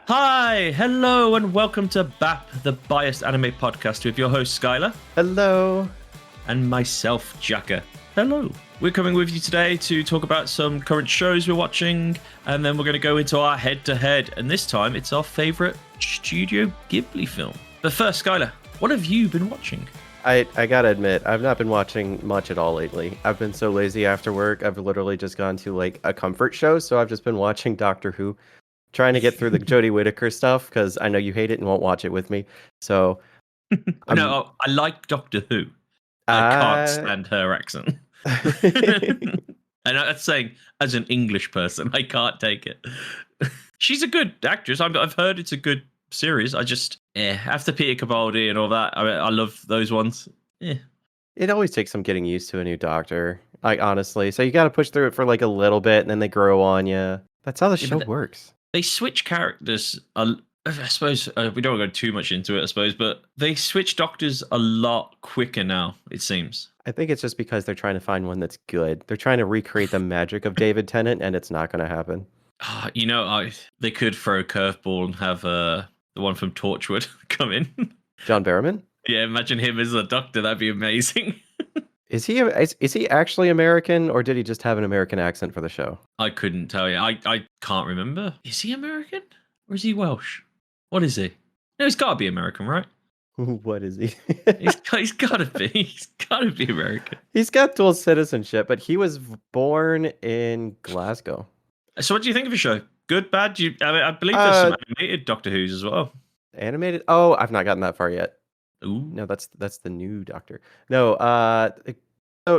Hi, hello, and welcome to B.A.P, the Biased Anime Podcast with your host Skylar. Hello. And myself, Jaka. Hello. We're coming with you today to talk about some current shows we're watching, and then we're going to go into our head-to-head, and this time it's our favourite Studio Ghibli film. But first, Skylar, what have you been watching? I gotta admit, I've not been watching much at all lately. I've been so lazy after work. I've literally just gone to like a comfort show, so I've just been watching Doctor Who, trying to get through the Jodie Whittaker stuff because I know you hate it and won't watch it with me. So No, I like Doctor Who. I can't stand her accent. And that's saying, as an English person, I can't take it. She's a good actress. I've heard it's a good series. I just, after Peter Capaldi and all that, I love those ones. It always takes some getting used to a new doctor, like honestly. So you got to push through it for like a little bit, and then they grow on you. That's how the show works. They switch characters. I suppose we don't want to go too much into it, I suppose, but they switch doctors a lot quicker now, it seems. I think it's just because they're trying to find one that's good. They're trying to recreate the magic of David Tennant, and it's not going to happen. They could throw a curveball and have the one from Torchwood come in. John Barrowman? Yeah, imagine him as a doctor. That'd be amazing. Is he actually American, or did he just have an American accent for the show? I couldn't tell you. I can't remember. Is he American or is he Welsh? What is he? No, he's got to be American, right? What is he? he's got to be. He's got to be American. He's got dual citizenship, but he was born in Glasgow. So, what do you think of the show? Good, bad? I believe there's some animated Doctor Who's as well. Animated? Oh, I've not gotten that far yet. Ooh. No, that's the new Doctor. No,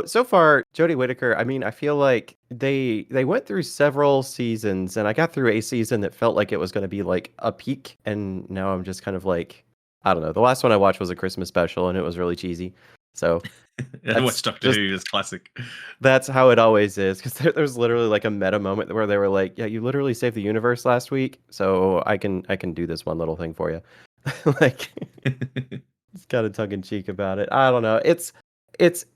so far, Jodie Whittaker, I mean, I feel like they went through several seasons, and I got through a season that felt like it was going to be like a peak, and now I'm just kind of like, I don't know. The last one I watched was a Christmas special, and it was really cheesy. So I watched Doctor Who is classic. That's how it always is, because there's literally like a meta moment where they were like, "Yeah, you literally saved the universe last week, so I can do this one little thing for you." Like, it's kind of tongue in cheek about it. I don't know. It's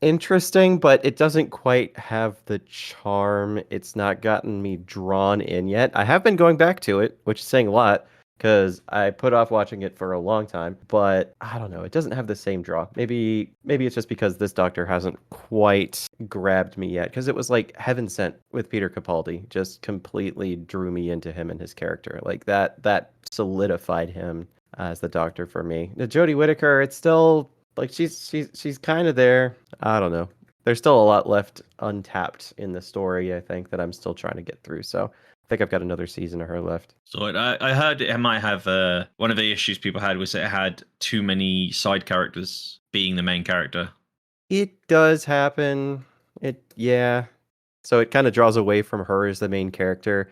interesting, but it doesn't quite have the charm. It's not gotten me drawn in yet. I have been going back to it, which is saying a lot, because I put off watching it for a long time, but I don't know. It doesn't have the same draw. Maybe it's just because this Doctor hasn't quite grabbed me yet, because it was like heaven sent with Peter Capaldi. Just completely drew me into him and his character. Like that solidified him as the Doctor for me. The Jodie Whittaker, it's still like she's kind of there. I don't know. There's still a lot left untapped in the story, I think, that I'm still trying to get through. So I think I've got another season of her left. So I heard it might have one of the issues people had was it had too many side characters being the main character. It does happen. Yeah. So it kind of draws away from her as the main character.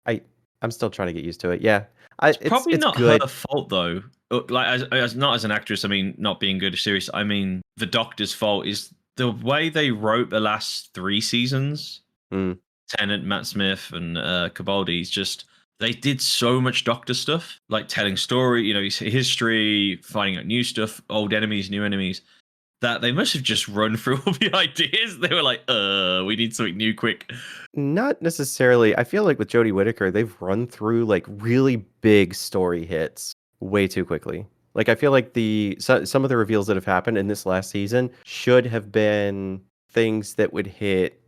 I'm still trying to get used to it. Yeah. It's probably not good. her fault though. Like as not as an actress, I mean, not being good at series. I mean, the Doctor's fault is the way they wrote the last 3 seasons. Tennant, Matt Smith, and Capaldi's just they did so much Doctor stuff, like telling story, history, finding out new stuff, old enemies, new enemies, that they must have just run through all the ideas. They were like, we need something new quick. Not necessarily. I feel like with Jodie Whittaker, they've run through like really big story hits way too quickly. Like, I feel like some of the reveals that have happened in this last season should have been things that would hit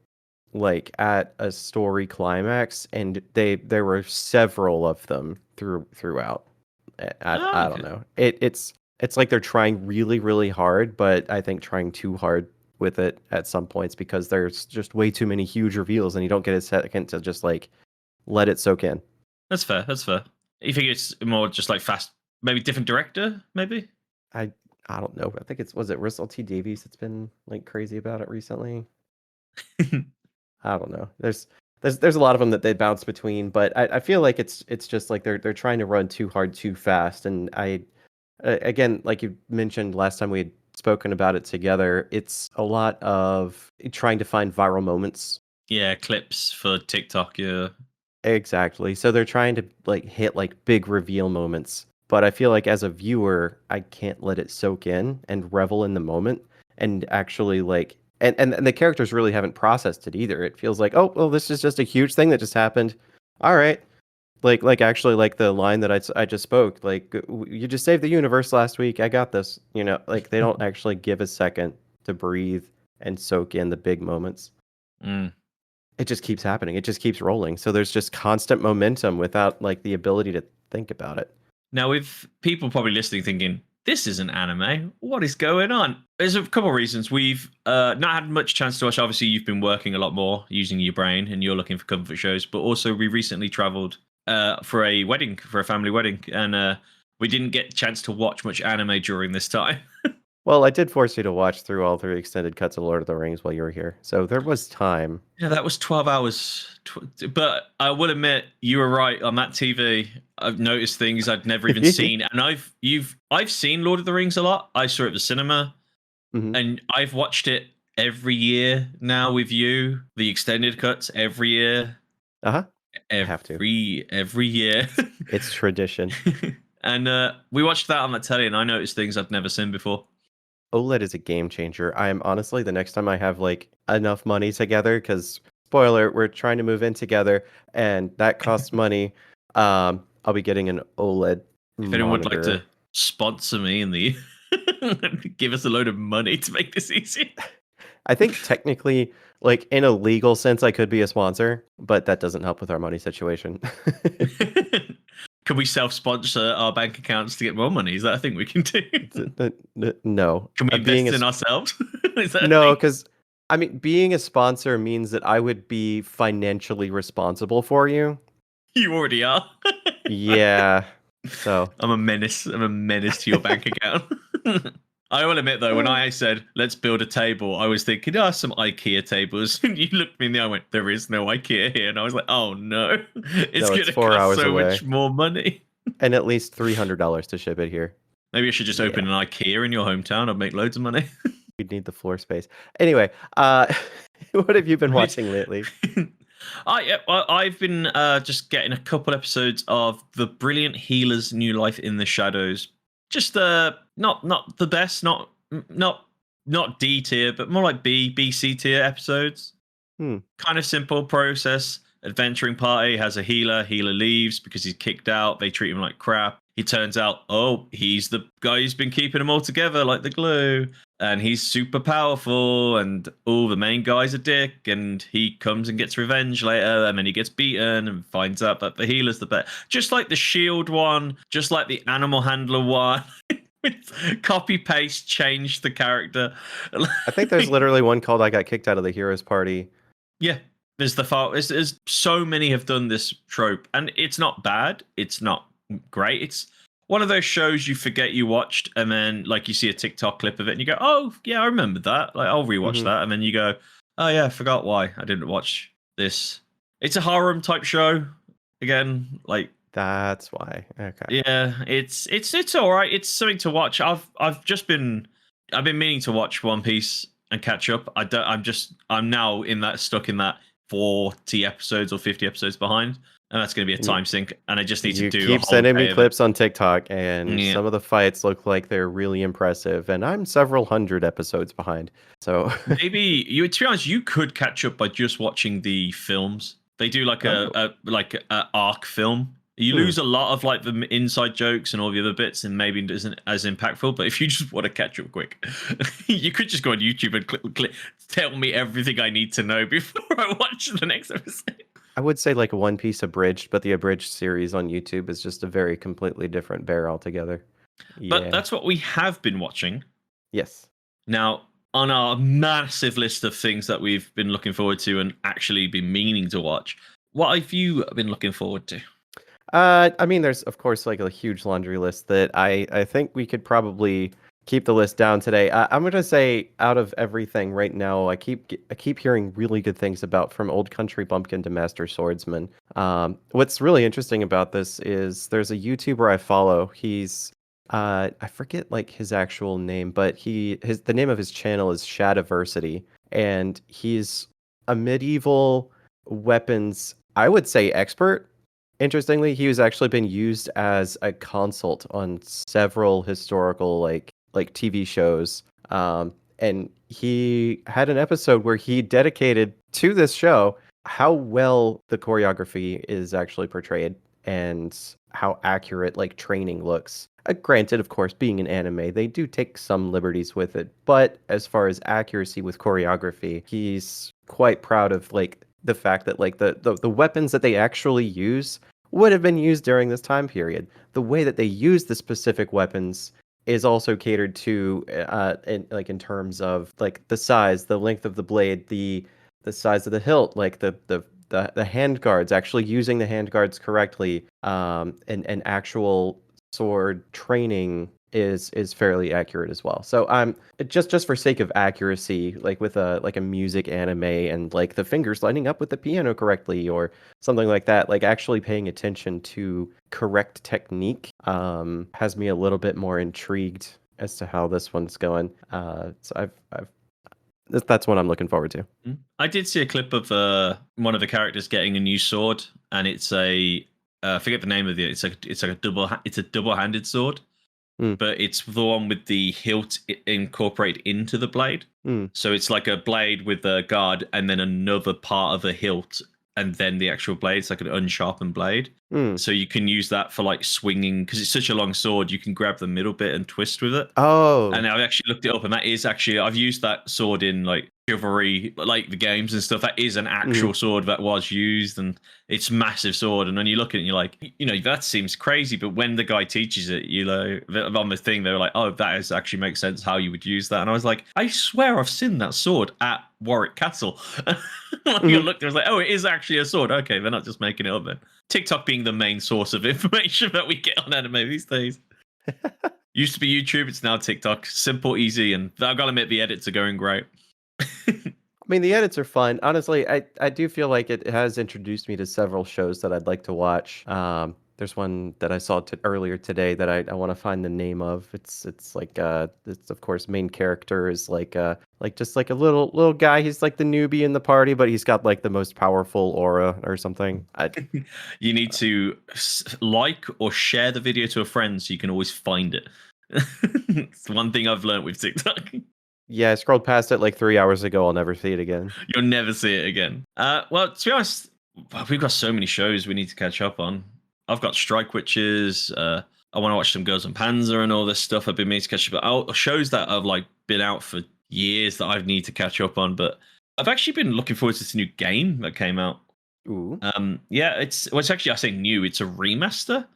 like at a story climax, and there were several of them throughout. I don't know. It's like they're trying really, really hard, but I think trying too hard with it at some points, because there's just way too many huge reveals, and you don't get a second to just like let it soak in. That's fair. You think it's more just like fast, maybe different director, maybe? I don't know. I think was it Russell T Davies that's been like crazy about it recently. I don't know. There's a lot of them that they bounce between, but I feel like it's just like they're trying to run too hard too fast. And again, like you mentioned last time we had spoken about it together, it's a lot of trying to find viral moments. Yeah, clips for TikTok. Yeah, exactly. So they're trying to like hit like big reveal moments, but I feel like as a viewer, I can't let it soak in and revel in the moment and actually like And the characters really haven't processed it either. It feels like, oh, well, this is just a huge thing that just happened. All right. Like actually, like the line that I just spoke, like, you just saved the universe last week. I got this. Like they don't actually give a second to breathe and soak in the big moments. It just keeps happening. It just keeps rolling. So there's just constant momentum without like the ability to think about it. Now, with people probably listening thinking, this isn't anime, what is going on? There's a couple of reasons. We've not had much chance to watch. Obviously, you've been working a lot more using your brain and you're looking for comfort shows. But also, we recently traveled for a wedding, for a family wedding. And we didn't get a chance to watch much anime during this time. Well, I did force you to watch through all 3 extended cuts of Lord of the Rings while you were here. So there was time. Yeah, that was 12 hours. But I will admit, you were right. On that TV, I've noticed things I'd never even seen. And I've seen Lord of the Rings a lot. I saw it at the cinema. And I've watched it every year now with you. The extended cuts every year. Have to. Every year. It's tradition. And we watched that on the telly, and I noticed things I'd never seen before. OLED is a game changer. I am honestly, the next time I have like enough money together, because spoiler, we're trying to move in together, and that costs money. I'll be getting an OLED If anyone would like to sponsor me in the give us a load of money to make this easy. I think technically, like in a legal sense, I could be a sponsor, but that doesn't help with our money situation. Can we self-sponsor our bank accounts to get more money? Is that a thing we can do? No. Can we invest in ourselves? No, because I mean, being a sponsor means that I would be financially responsible for you. You already are. Yeah. So I'm a menace. I'm a menace to your bank account. I will admit though, when I said let's build a table, I was thinking, some IKEA tables. And you looked me in the eye and went, there is no IKEA here. And I was like, oh no, it's going to cost so much more money. And at least $300 to ship it here. Maybe I should just open an IKEA in your hometown. I'd make loads of money. You'd need the floor space. Anyway, what have you been watching lately? I've been just getting a couple episodes of The Brilliant Healer's New Life in the Shadows. Just not the best, not D tier, but more like B, C tier episodes. Kind of simple process. Adventuring party has a healer. Healer leaves because he's kicked out. They treat him like crap. He turns out, he's the guy who's been keeping them all together like the glue. And he's super powerful. And the main guy's a dick. And he comes and gets revenge later. And then he gets beaten and finds out that the healer's the best. Just like the shield one. Just like the animal handler one. Copy paste, change the character. I think there's literally one called I Got Kicked Out of the Heroes Party. Yeah. There's so many have done this trope. And it's not bad. It's not great. It's one of those shows you forget you watched, and then like you see a TikTok clip of it and you go, oh yeah, I remember that, like I'll rewatch that, and then you go, oh yeah, I forgot why I didn't watch this. It's a harem type show again, like that's why. Okay. Yeah, it's all right. It's something to watch. I've been meaning to watch One Piece and catch up. I'm now stuck in that 40 episodes or 50 episodes behind. And that's going to be a time sink, and I just need to do. You keep sending me clips on TikTok, and some of the fights look like they're really impressive, and I'm several hundred episodes behind. So maybe to be honest, you could catch up by just watching the films. They do like a arc film. You lose a lot of like the inside jokes and all the other bits, and maybe it isn't as impactful. But if you just want to catch up quick, you could just go on YouTube and click, tell me everything I need to know before I watch the next episode. I would say like One Piece abridged, but the abridged series on YouTube is just a very completely different bear altogether. But that's what we have been watching. Yes. Now, on our massive list of things that we've been looking forward to and actually been meaning to watch, what have you been looking forward to? I mean, there's of course like a huge laundry list that I think we could probably keep the list down today. I'm gonna say out of everything right now, I keep hearing really good things about from Old Country Bumpkin to Master Swordsman. What's really interesting about this is there's a YouTuber I follow. He's I forget like his actual name, but the name of his channel is Shadiversity, and he's a medieval weapons, I would say, expert. Interestingly, he was actually been used as a consult on several historical like TV shows. And he had an episode where he dedicated to this show how well the choreography is actually portrayed and how accurate like training looks. Granted, of course, being an anime, they do take some liberties with it, but as far as accuracy with choreography, he's quite proud of like the fact that like the weapons that they actually use would have been used during this time period. The way that they use the specific weapons is also catered to in terms of like the size, the length of the blade, the size of the hilt, like the hand guards, actually using the hand guards correctly, and actual sword training is fairly accurate as well. So just for sake of accuracy, like with a music anime and like the fingers lining up with the piano correctly or something like that, like actually paying attention to correct technique has me a little bit more intrigued as to how this one's going. So I've that's what I'm looking forward to. I did see a clip of one of the characters getting a new sword, and it's a I forget the name of it. It's like a double-handed sword, but it's the one with the hilt incorporated into the blade. So it's like a blade with a guard, and then another part of the hilt, and then the actual blade. It's like an unsharpened blade. So you can use that for like swinging, because it's such a long sword. You can grab the middle bit and twist with it. Oh, And I've actually looked it up, and that is actually, I've used that sword in like Chivalry, like the games and stuff. That is an actual sword that was used, and it's massive sword. And when you look at it, you're like, that seems crazy. But when the guy teaches it, on the thing, they're like, oh, that is actually makes sense how you would use that. And I was like, I swear I've seen that sword at Warwick Castle. I looked, I was like, oh, it is actually a sword. Okay, they're not just making it up then. TikTok being the main source of information that we get on anime these days. Used to be YouTube, it's now TikTok. Simple, easy, and I've got to admit the edits are going great. I mean, the edits are fun. Honestly, I do feel like it has introduced me to several shows that I'd like to watch. There's one that I saw earlier today that I want to find the name of. It's like it's of course main character is like just like a little guy. He's like the newbie in the party, but he's got like the most powerful aura or something. You need to like or share the video to a friend so you can always find it. It's one thing I've learned with TikTok. Yeah, I scrolled past it like 3 hours ago. I'll never see it again. You'll never see it again. Well, to be honest, we've got so many shows we need to catch up on. I've got Strike Witches. I want to watch some Girls and Panzer and all this stuff. I've been meaning to catch up on shows that have like been out for years that I need to catch up on. But I've actually been looking forward to this new game that came out. Ooh. Yeah, it's actually, I say new. It's a remaster.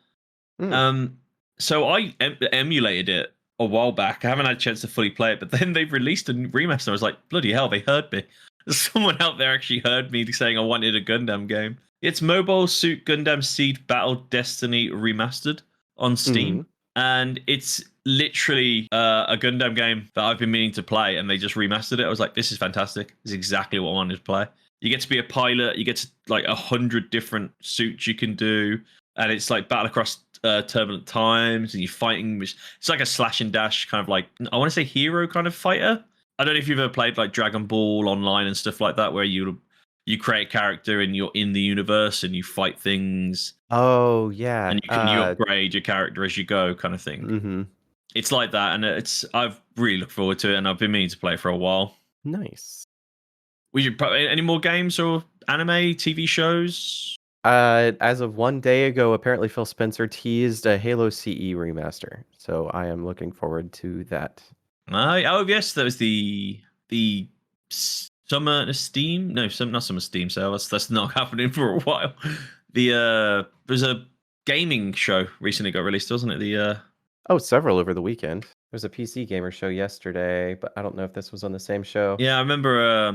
So I emulated it a while back. I haven't had a chance to fully play it, but then they've released a remaster. I was like, bloody hell, they heard me. Someone out there actually heard me saying I wanted a Gundam game. It's Mobile Suit Gundam Seed Battle Destiny Remastered on Steam. And it's literally a Gundam game that I've been meaning to play, and they just remastered it. I was like, this is fantastic. This is exactly what I wanted to play. You get to be a pilot. You get to like 100 different suits you can do. And it's like battle across turbulent times, and you're fighting. It's like a slash and dash kind of like, I want to say hero kind of fighter. I don't know if you've ever played like Dragon Ball Online and stuff like that, where you create a character and you're in the universe and you fight things. Oh yeah, and you upgrade your character as you go, kind of thing. It's like that, and I've really looked forward to it, and I've been meaning to play it for a while. Nice. Any more games or anime, TV shows? As of 1 day ago, apparently Phil Spencer teased a Halo CE remaster, so I am looking forward to that. Oh yes, that was the summer Steam. No, not summer Steam sale. That's not happening for a while. There's a gaming show recently got released, wasn't it? Several over the weekend. There's a PC gamer show yesterday, but I don't know if this was on the same show. Yeah, I remember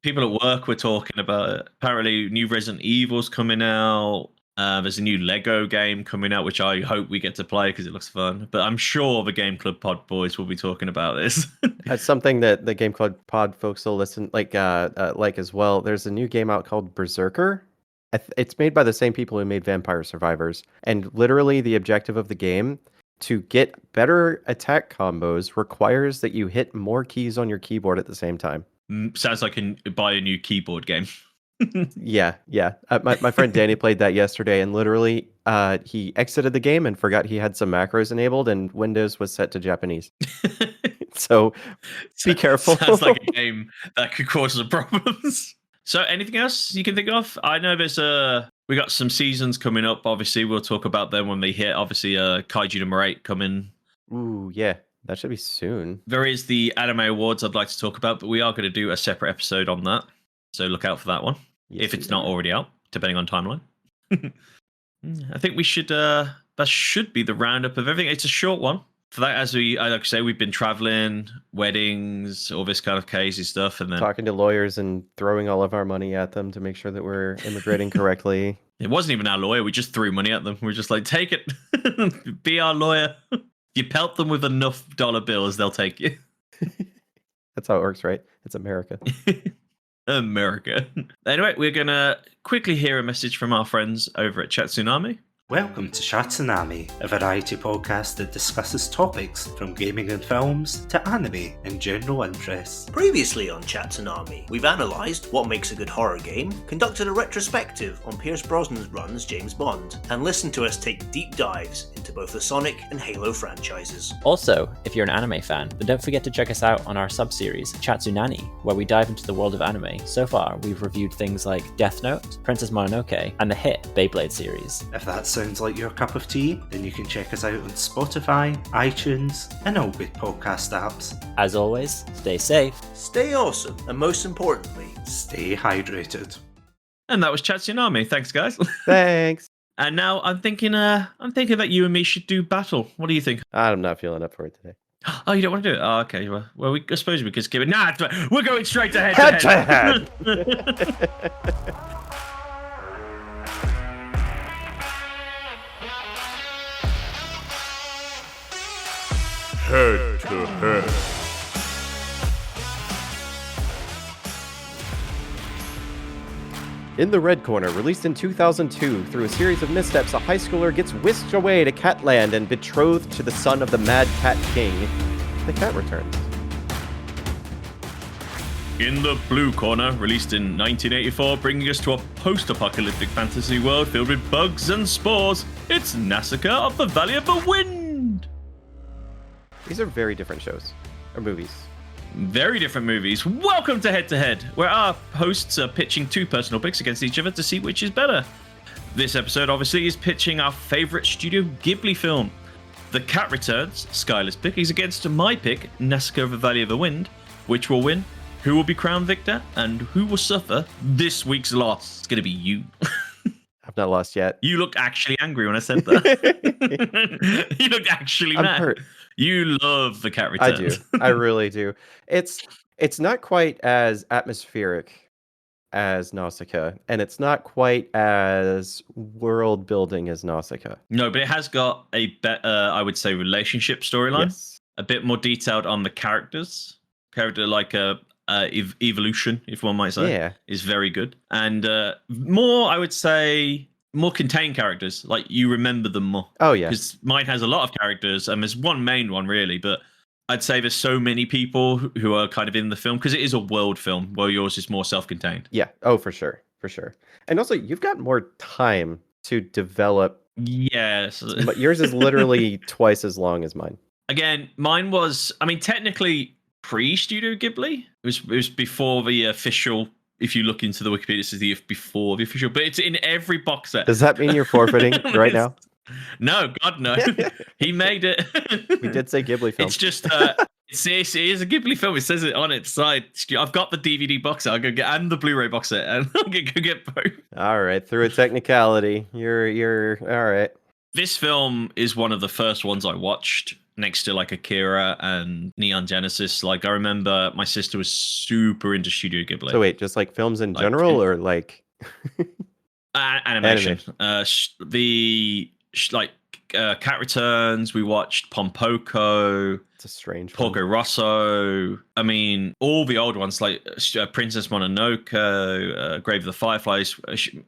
people at work were talking about it. Apparently, new Resident Evil's coming out. There's a new Lego game coming out, which I hope we get to play because it looks fun. But I'm sure the Game Club Pod boys will be talking about this. That's something that the Game Club Pod folks will listen like as well. There's a new game out called Berserker. It's made by the same people who made Vampire Survivors, and literally the objective of the game to get better attack combos requires that you hit more keys on your keyboard at the same time. Sounds like buy a new keyboard game. Yeah. My friend Danny played that yesterday, and literally he exited the game and forgot he had some macros enabled, and Windows was set to Japanese. So be careful. Sounds like a game that could cause some problems. So anything else you can think of? I know we got some seasons coming up. Obviously, we'll talk about them when they hit. Obviously, Kaiju number 8 coming. Ooh, yeah. That should be soon. There is the anime awards I'd like to talk about, but we are going to do a separate episode on that. So look out for that one. Yes, if it's not already out, depending on timeline. I think we should, that should be the roundup of everything. It's a short one. For that, as I like to say, we've been traveling, weddings, all this kind of crazy stuff, and then talking to lawyers and throwing all of our money at them to make sure that we're immigrating correctly. It wasn't even our lawyer. We just threw money at them. We're just like, take it. Be our lawyer. If you pelt them with enough dollar bills, they'll take you. That's how it works, right? It's America. America. Anyway, we're going to quickly hear a message from our friends over at Chat Tsunami. Welcome to Chatsunami, a variety podcast that discusses topics from gaming and films to anime and general interests. Previously on Chatsunami, we've analysed what makes a good horror game, conducted a retrospective on Pierce Brosnan's run as James Bond, and listened to us take deep dives into both the Sonic and Halo franchises. Also, if you're an anime fan, then don't forget to check us out on our sub-series, Chatsunani, where we dive into the world of anime. So far, we've reviewed things like Death Note, Princess Mononoke, and the hit Beyblade series. If that's sounds like your cup of tea, then you can check us out on Spotify, iTunes, and all good podcast apps. As always, stay safe, stay awesome, and most importantly, stay hydrated. And that was Chat Tsunami. Thanks, guys. Thanks. And now I'm thinking that you and me should do battle. What do you think? I'm not feeling up for it today. Oh, you don't want to do it? Oh, okay. Well, I suppose we could skip it. Nah, we're going straight to head to head. Head to head. In the Red Corner, released in 2002, through a series of missteps, a high schooler gets whisked away to Catland and betrothed to the son of the Mad Cat King. The cat returns. In the Blue Corner, released in 1984, bringing us to a post-apocalyptic fantasy world filled with bugs and spores, it's Nausicaa of the Valley of the Wind. These are very different shows, or movies. Very different movies. Welcome to Head to Head, where our hosts are pitching two personal picks against each other to see which is better. This episode, obviously, is pitching our favorite Studio Ghibli film. The Cat Returns, Skylar's pick, is against my pick, Nausicaa of the Valley of the Wind. Which will win? Who will be crowned victor? And who will suffer this week's loss? It's going to be you. I've not lost yet. You looked actually angry when I said that. You looked actually mad. I'm hurt. You love The Cat Returns. I do. I really do. It's not quite as atmospheric as Nausicaa, and it's not quite as world building as Nausicaa. No, but it has got a better, I would say, relationship storyline. Yes. A bit more detailed on the characters. Character like evolution, if one might say, is very good, and more, I would say, more contained characters. Like you remember them more. Oh yeah, because mine has a lot of characters, and there's one main one really, but I'd say there's so many people who are kind of in the film because it is a world film, while yours is more self-contained. Yeah. Oh, for sure, and also you've got more time to develop. Yes, but yours is literally twice as long as mine. Again, mine was, I mean, technically pre-Studio Ghibli. It was before the official. If you look into the Wikipedia, it says before the official, but it's in every box set. Does that mean you're forfeiting right now? No, God, no. He made it. We did say Ghibli film. It's just, it is a Ghibli film. It says it on its side. I've got the DVD box set. I'll go get, and the Blu-ray box set, and I'll go get both. All right, through a technicality, you're all right. This film is one of the first ones I watched, next to like Akira and Neon Genesis. Like I remember my sister was super into Studio Ghibli. So wait, just like films in general, or like animation? Cat Returns. We watched Pompoko. It's a strange Porco Rosso. I mean, all the old ones like Princess Mononoke, Grave of the Fireflies.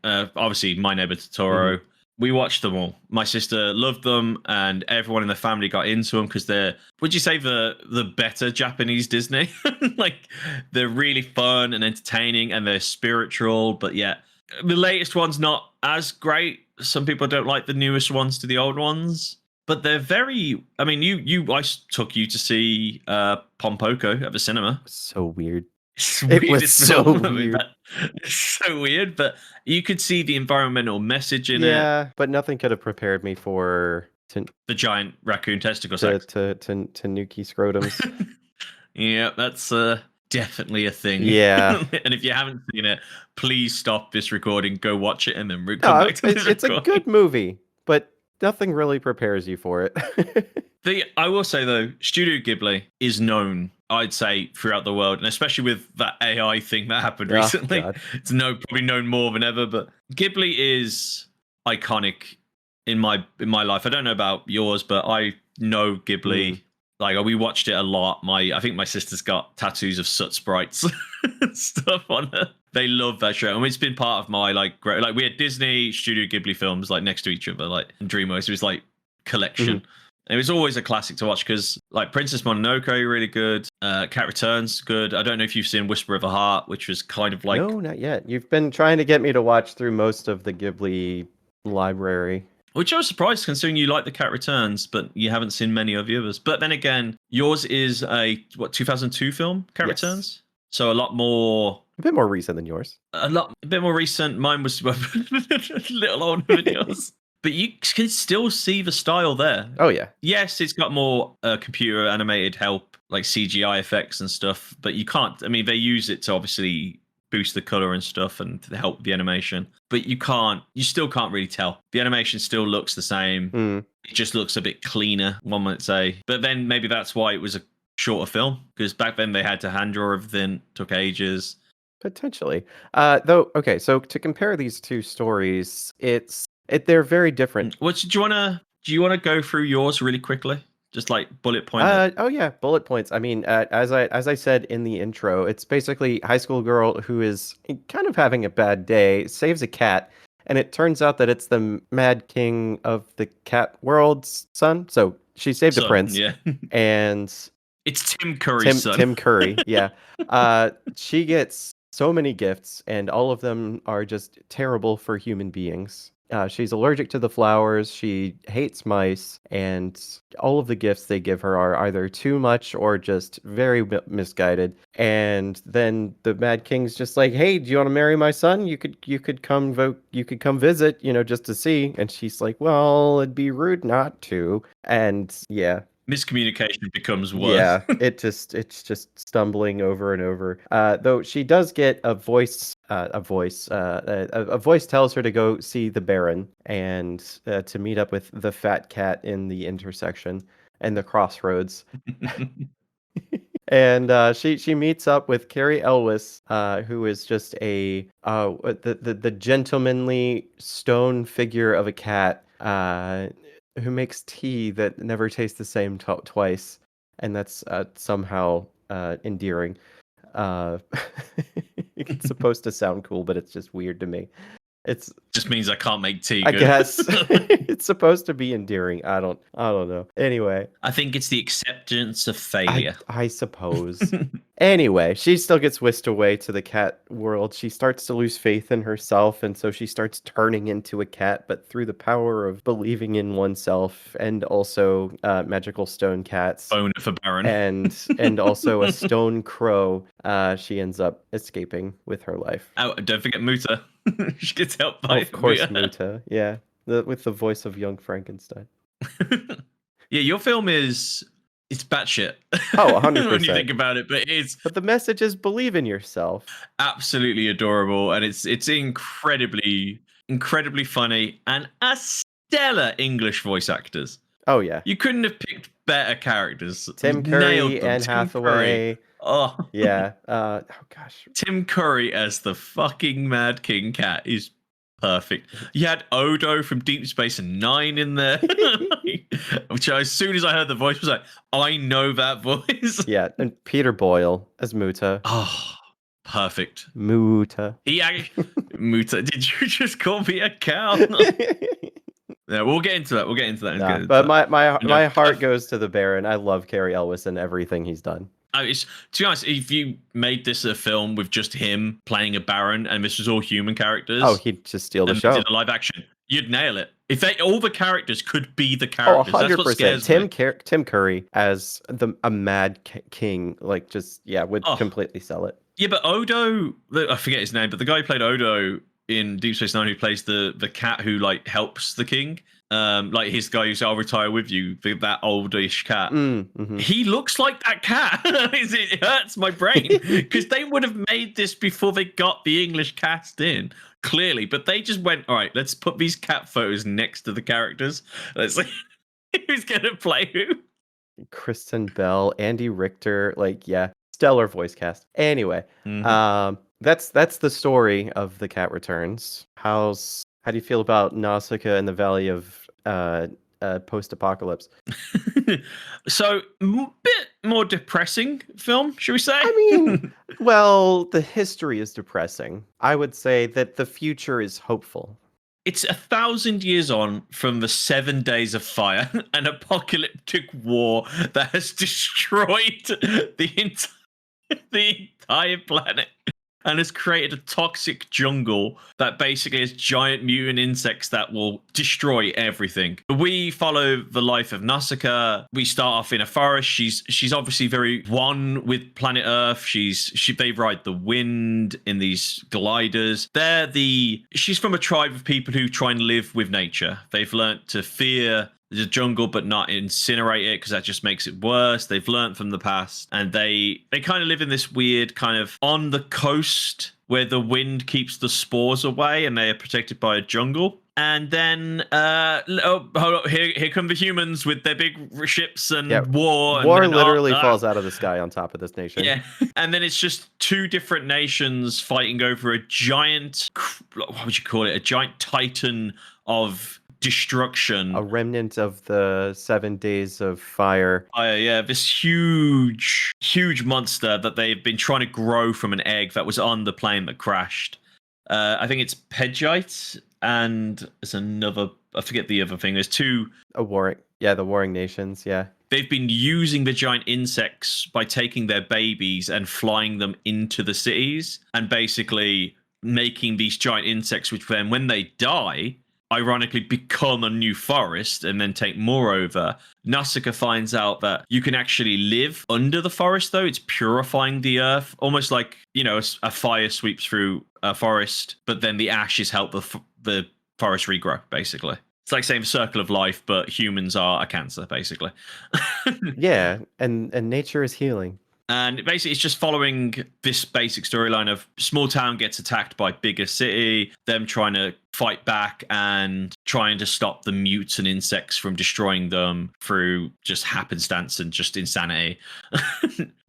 Obviously, My Neighbor Totoro. Mm-hmm. We watched them all. My sister loved them, and everyone in the family got into them because they're, would you say, the better Japanese Disney? Like, they're really fun and entertaining, and they're spiritual, but yeah. The latest one's not as great. Some people don't like the newest ones to the old ones. but they're very. I mean, I took you to see Pompoko at the cinema. So weird. It's It was so film. weird. It's so weird, but you could see the environmental message in it. Yeah, but nothing could have prepared me for The giant raccoon testicle to sex. Tanuki scrotums. Yeah, that's definitely a thing. Yeah. And if you haven't seen it, please stop this recording, go watch it, and then come No, back to this it's a recording. good movie, but nothing really prepares you for it. I will say though, Studio Ghibli is known, I'd say, throughout the world, and especially with that AI thing that happened recently, it's probably known more than ever. But Ghibli is iconic in my life. I don't know about yours, but I know Ghibli. Like, we watched it a lot. I think my sister's got tattoos of soot sprites and stuff on her. They love that show. I mean, it's been part of my we had Disney, Studio Ghibli films like next to each other, like in DreamWorks. It was like collection. And it was always a classic to watch because like Princess Mononoke, really good. Cat Returns, good. I don't know if you've seen Whisper of a Heart, which was kind of like No, not yet. You've been trying to get me to watch through most of the Ghibli library. Which I was surprised considering you like the Cat Returns, but you haven't seen many of the others. But then again, yours is a 2002 film, Cat Returns? So a lot more... A bit more recent than yours. A bit more recent. Mine was a little older than yours. But you can still see the style there. Oh, yeah. Yes, it's got more computer animated help, like CGI effects and stuff, but you can't... I mean, they use it to obviously boost the color and stuff and to help the animation, but you still can't really tell. The animation still looks the same. It just looks a bit cleaner, one might say. But then maybe that's why it was a shorter film, because back then they had to hand draw everything, took ages. Potentially. Though, okay, so to compare these two stories, they're very different. Do you want to go through yours really quickly? Just like bullet point. Oh yeah, bullet points. I mean, as I said in the intro, it's basically high school girl who is kind of having a bad day, saves a cat, and it turns out that it's the Mad King of the Cat World's son. So she saved a prince. Yeah. And it's Tim Curry's son. Tim Curry, yeah. She gets so many gifts, and all of them are just terrible for human beings. She's allergic to the flowers, she hates mice, and all of the gifts they give her are either too much or just very misguided. And then the Mad King's just like, "Hey, do you want to marry my son? You could come visit, just to see." And she's like, "Well, it'd be rude not to." And yeah. Miscommunication becomes worse. Yeah, it's just stumbling over and over. Though she does get a voice. A voice tells her to go see the Baron and to meet up with the fat cat in the intersection and the crossroads. And she meets up with Carrie Elwes, who is just the gentlemanly stone figure of a cat. Who makes tea that never tastes the same twice, and that's somehow endearing. It's supposed to sound cool, but it's just weird to me. It's just means I can't make tea. I guess it's supposed to be endearing. I don't know. Anyway, I think it's the acceptance of failure. I suppose. Anyway, she still gets whisked away to the cat world. She starts to lose faith in herself, and so she starts turning into a cat, but through the power of believing in oneself, and also magical stone cats. Bone for Baron. And also a stone crow. She ends up escaping with her life. Oh, don't forget Muta. She gets helped by of course, Muta. Yeah, with the voice of young Frankenstein. Yeah, your film it's batshit. Oh, 100%. When you think about it, but the message is believe in yourself. Absolutely adorable, and it's incredibly funny, and a stellar English voice actors. Oh yeah, you couldn't have picked better characters. Tim Curry, Anne Hathaway. Oh yeah. Oh gosh. Tim Curry as the fucking Mad King cat is perfect. You had Odo from Deep Space Nine in there, which as soon as I heard the voice was like, I know that voice. Yeah, and Peter Boyle as Muta. Oh, perfect. Muta. Muta. Did you just call me a cow? Yeah, we'll get into that. Nah, but my heart goes to the Baron. I love Carrie Elwes and everything he's done. To be honest, if you made this a film with just him playing a Baron and this was all human characters, oh, he'd just steal the show. Did a live action, You'd nail it. If all the characters could be the Oh, characters, that's what 100%. scares me. Tim Curry as a mad king, like just would completely sell it. Yeah, but Odo, I forget his name, but the guy who played Odo in Deep Space Nine, who plays the cat who like helps the king, like his guy who's "I'll retire with you," that oldish cat. Mm-hmm. He looks like that cat. It hurts my brain because they would have made this before they got the English cast in, clearly. But they just went, all right, let's put these cat photos next to the characters. Let's see who's gonna play who. Kristen Bell, Andy Richter, stellar voice cast. Anyway, that's the story of The Cat Returns. How do you feel about Nausicaa in the Valley of Post-Apocalypse? So, bit more depressing film, should we say? I mean, well, the history is depressing. I would say that the future is hopeful. It's 1,000 years on from the 7 Days of Fire, an apocalyptic war that has destroyed the entire planet and has created a toxic jungle that basically has giant mutant insects that will destroy everything. We follow the life of Nausicaa. We start off in a forest. She's obviously very one with planet Earth. They ride the wind in these gliders. She's from a tribe of people who try and live with nature. They've learnt to fear the jungle but not incinerate it because that just makes it worse. They've learned from the past, and they kind of live in this weird kind of on the coast where the wind keeps the spores away and they are protected by a jungle. And then hold up, here come the humans with their big ships and war. War literally falls out of the sky on top of this nation. Yeah, and then it's just two different nations fighting over a giant, what would you call it? A giant titan of destruction, a remnant of the 7 Days of Fire. This huge monster that they've been trying to grow from an egg that was on the plane that crashed. I think it's Pegite, and there's another, I forget the other thing. There's two. The warring nations. Yeah, they've been using the giant insects by taking their babies and flying them into the cities and basically making these giant insects, which then when they die, ironically become a new forest and then take more over. Nausicaa finds out that you can actually live under the forest, though. It's purifying the earth, almost like, a fire sweeps through a forest, but then the ashes help the forest regrow, basically. It's like saying the circle of life, but humans are a cancer, basically. Yeah, and nature is healing. And basically, it's just following this basic storyline of small town gets attacked by bigger city, them trying to fight back and trying to stop the mutes and insects from destroying them through just happenstance and just insanity.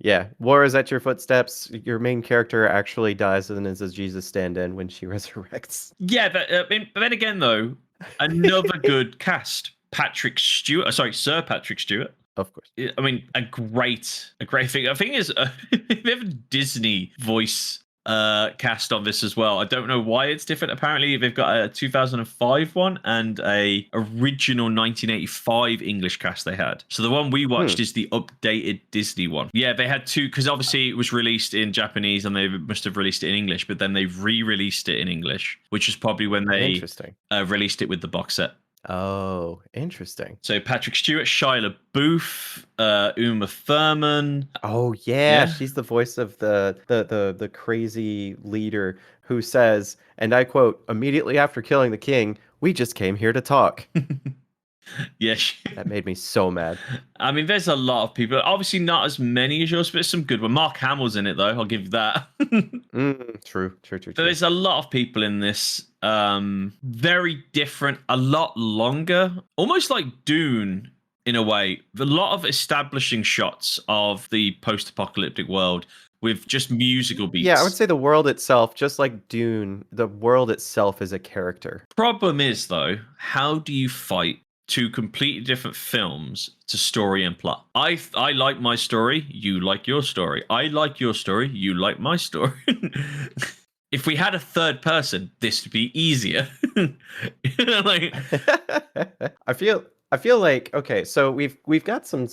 Yeah, war is at your footsteps. Your main character actually dies and is a Jesus stand-in when she resurrects. Yeah, but then again, though, another good cast. Sir Patrick Stewart. Of course. I mean, a great thing. I think is they have a Disney voice cast on this as well. I don't know why it's different. Apparently, they've got a 2005 one and a original 1985 English cast they had. So the one we watched is the updated Disney one. Yeah, they had two because obviously it was released in Japanese and they must have released it in English, but then they re-released it in English, which is probably when they released it with the box set. Oh, interesting. So Patrick Stewart, Shia LaBeouf, Uma Thurman. Oh yeah, she's the voice of the crazy leader who says, and I quote, "Immediately after killing the king, we just came here to talk." Yeah, that made me so mad. I mean, there's a lot of people. Obviously, not as many as yours, but there's some good ones. Mark Hamill's in it, though. I'll give you that. True. But there's a lot of people in this. Very different, a lot longer, almost like Dune in a way. A lot of establishing shots of the post-apocalyptic world with just musical beats. Yeah, I would say the world itself, just like Dune, the world itself is a character. Problem is, though, how do you fight two completely different films to story and plot? I like my story, you like your story. I like your story, you like my story. If we had a third person, this would be easier. Like, I feel like, okay, so we've got some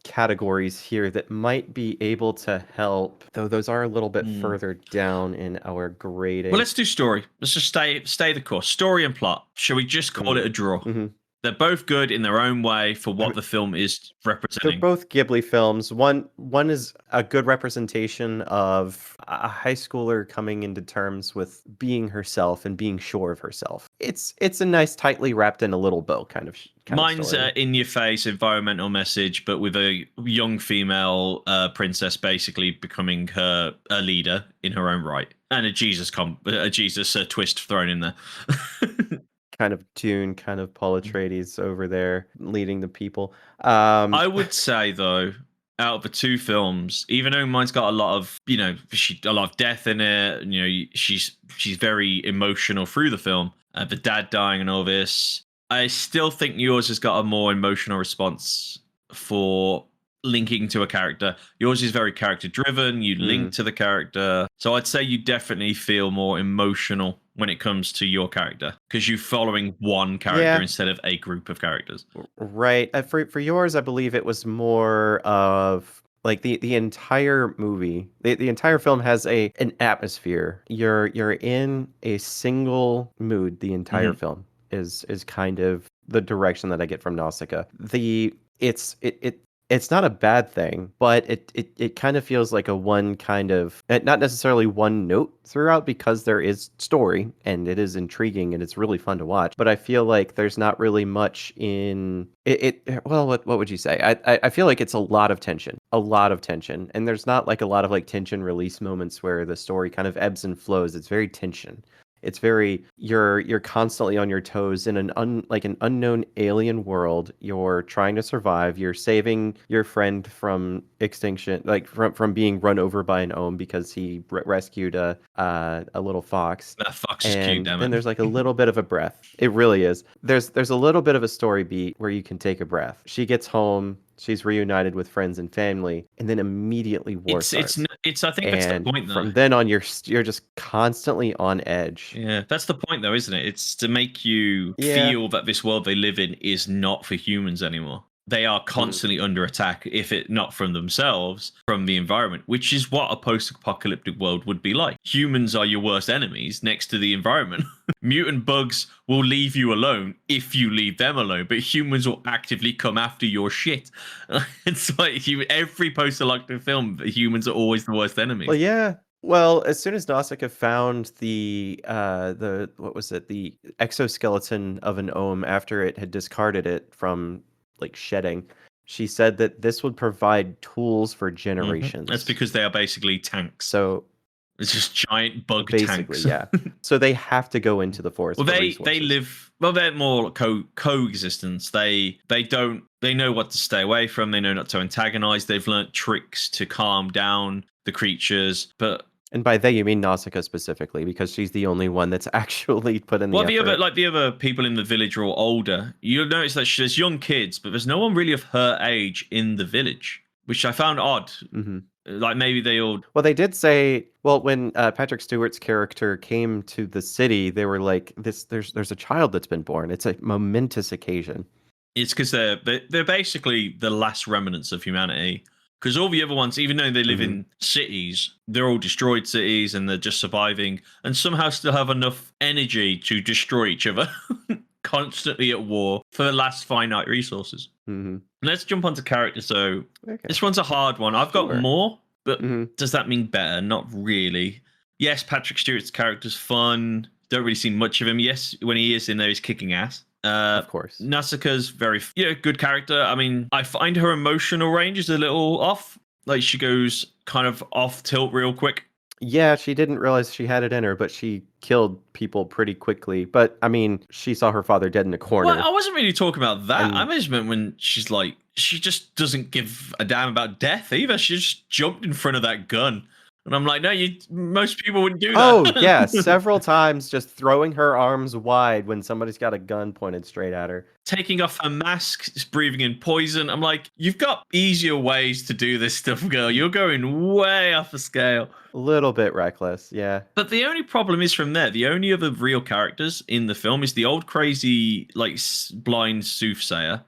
categories here that might be able to help, though those are a little bit further down in our grading. Well, let's do story. Let's just stay the course. Story and plot. Shall we just call it a draw? Mm-hmm. They're both good in their own way for what the film is representing. They're both Ghibli films. One is a good representation of a high schooler coming into terms with being herself and being sure of herself. It's a nice, tightly wrapped in a little bow kind of Mine's in your face environmental message, but with a young female princess basically becoming a leader in her own right, and a Jesus twist thrown in there. Kind of tune, kind of Paul Atreides over there leading the people. I would say though, out of the two films, even though mine's got a lot of a lot of death in it, she's very emotional through the film, the dad dying and all this. I still think yours has got a more emotional response for linking to a character. Yours is very character driven. You link to the character, so I'd say you definitely feel more emotional when it comes to your character because you're following one character instead of a group of characters. Right. For yours, I believe it was more of like the entire movie. The entire film has an atmosphere. You're in a single mood. The entire film is kind of the direction that I get from Nausicaa. It's not a bad thing, but it kind of feels like a one kind of, not necessarily one note throughout, because there is story and it is intriguing and it's really fun to watch. But I feel like there's not really much in it. Well, what would you say? I feel like it's a lot of tension, and there's not like a lot of like tension release moments where the story kind of ebbs and flows. It's very tension. It's very you're constantly on your toes in an unknown alien world. You're trying to survive. You're saving your friend from extinction, like from being run over by an ohm because he rescued a little fox. That fox is cute, damn it. And there's like a little bit of a breath. It really is. There's a little bit of a story beat where you can take a breath. She gets home. She's reunited with friends and family, and then immediately war starts. I think that's the point, though. From then on, you're just constantly on edge. Yeah, that's the point, though, isn't it? It's to make you feel that this world they live in is not for humans anymore. They are constantly under attack, if it not from themselves, from the environment, which is what a post-apocalyptic world would be like. Humans are your worst enemies next to the environment. Mutant bugs will leave you alone if you leave them alone, but humans will actively come after your shit. It's like every post-apocalyptic film, humans are always the worst enemies. Well, yeah. Well, as soon as Nausicaa found the exoskeleton of an ohm after it had discarded it from like shedding, she said that this would provide tools for generations. That's because they are basically tanks. So it's just giant bug basically, tanks. Yeah. So they have to go into the forest. Well, they live. Well, they're more coexistence. They know what to stay away from. They know not to antagonize. They've learnt tricks to calm down the creatures, but. And by they, you mean Nausicaa specifically, because she's the only one that's actually put in the effort. The other people in the village are all older. You'll notice that there's young kids, but there's no one really of her age in the village, which I found odd. Mm-hmm. Like maybe they all. Well, they did say. Well, when Patrick Stewart's character came to the city, they were like, "This, there's a child that's been born. It's a momentous occasion." It's because they're basically the last remnants of humanity. Because all the other ones, even though they live in cities, they're all destroyed cities and they're just surviving and somehow still have enough energy to destroy each other, constantly at war for the last finite resources. Mm-hmm. Let's jump onto characters. So This one's a hard one. I've got more, but does that mean better? Not really. Yes, Patrick Stewart's character's fun. Don't really see much of him. Yes, when he is in there, he's kicking ass. Of course. Nausicaa's very good character. I mean, I find her emotional range is a little off. Like she goes kind of off tilt real quick. Yeah, she didn't realize she had it in her, but she killed people pretty quickly. But I mean, she saw her father dead in a corner. Well, I wasn't really talking about that. I just meant when she's like, she just doesn't give a damn about death either. She just jumped in front of that gun. And I'm like, no, most people wouldn't do that. Oh, yeah, several times just throwing her arms wide when somebody's got a gun pointed straight at her. Taking off her mask, just breathing in poison. I'm like, you've got easier ways to do this stuff, girl. You're going way off the scale. A little bit reckless, yeah. But the only problem is from there, the only other real characters in the film is the old crazy, like, blind soothsayer.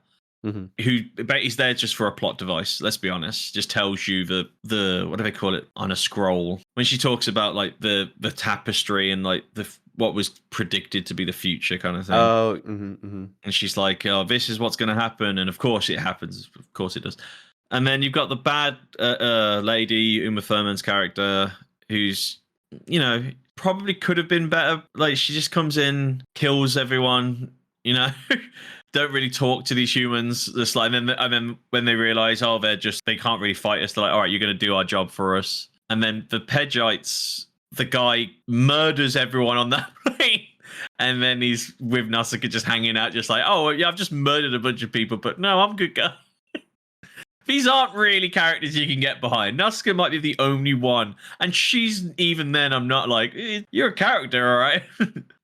who is there just for a plot device. Let's be honest. Just tells you the what do they call it on a scroll when she talks about like the tapestry and like what was predicted to be the future kind of thing. Oh, and she's like, "Oh, this is what's going to happen," and of course it happens. Of course it does. And then you've got the bad lady, Uma Thurman's character, who's probably could have been better. Like she just comes in, kills everyone. Don't really talk to these humans. Just like, and then when they realize, oh, they can't really fight us. They're like, all right, you're going to do our job for us. And then the Pedgites, the guy murders everyone on that plane. And then he's with Nausicaa just hanging out, just like, oh, yeah, I've just murdered a bunch of people, but no, I'm a good guy. These aren't really characters you can get behind. Nausicaa might be the only one. And she's, even then, I'm not like, you're a character, all right?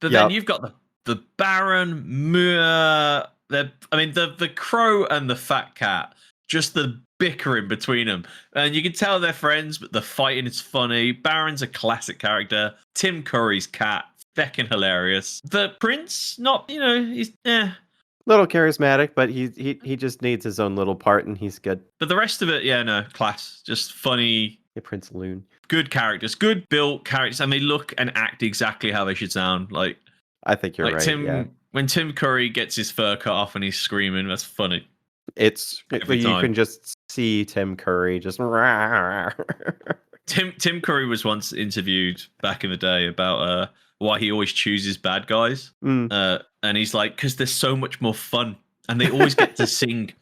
But then you've got the Baron, the crow and the fat cat, just the bickering between them. And you can tell they're friends, but the fighting is funny. Baron's a classic character. Tim Curry's cat, feckin' hilarious. The prince, not, he's, little charismatic, but he just needs his own little part, and he's good. But the rest of it, class. Just funny. Yeah, Prince Loon. Good characters, good built characters, and they look and act exactly how they should sound. Like, I think you're right. When Tim Curry gets his fur cut off and he's screaming, that's funny. You can just see Tim Curry just. Tim Curry was once interviewed back in the day about why he always chooses bad guys. And he's like, because they're so much more fun and they always get to sing.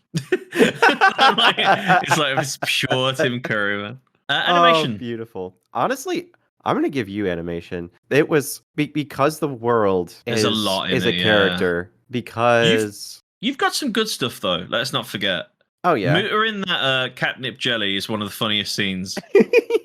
It's pure Tim Curry, man. Animation. Oh, beautiful. Honestly, I'm going to give you animation. It was because the world is a character. Because you've got some good stuff, though. Let's not forget. Oh, yeah. Muta in that catnip jelly is one of the funniest scenes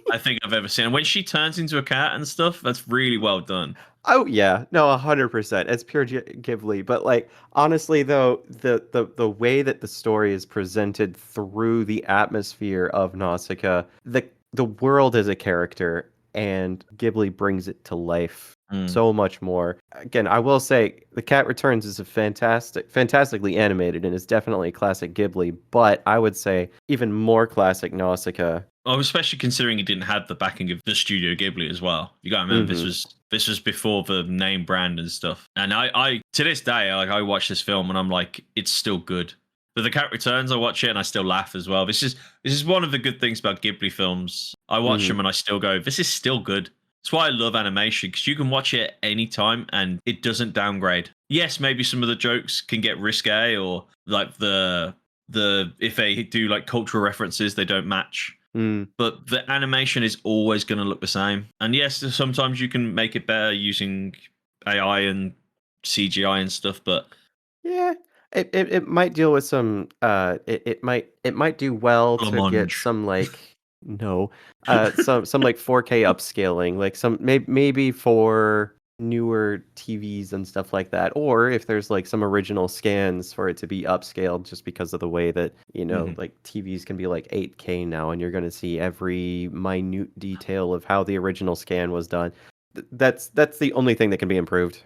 I think I've ever seen. And when she turns into a cat and stuff, that's really well done. Oh yeah, no, 100%. It's pure Ghibli. But like, honestly, though, the way that the story is presented through the atmosphere of Nausicaa, the world is a character, and Ghibli brings it to life so much more. Again, I will say, The Cat Returns is fantastically animated, and is definitely a classic Ghibli. But I would say even more classic Nausicaa. Oh, especially considering it didn't have the backing of the Studio Ghibli as well. You got to remember, this was before the name brand and stuff. And I to this day, I watch this film and I'm like, it's still good. But The Cat Returns, I watch it and I still laugh as well. This is one of the good things about Ghibli films. I watch them and I still go, this is still good. That's why I love animation, because you can watch it at any time and it doesn't downgrade. Yes, maybe some of the jokes can get risque, or like the if they do like cultural references, they don't match. But the animation is always going to look the same. And yes, sometimes you can make it better using AI and CGI and stuff. But yeah, it might deal with some. It might do well to get some like some like 4K upscaling, like some maybe for newer TVs and stuff like that, or if there's like some original scans for it to be upscaled, just because of the way that like TVs can be like 8K now, and you're going to see every minute detail of how the original scan was done. That's the only thing that can be improved.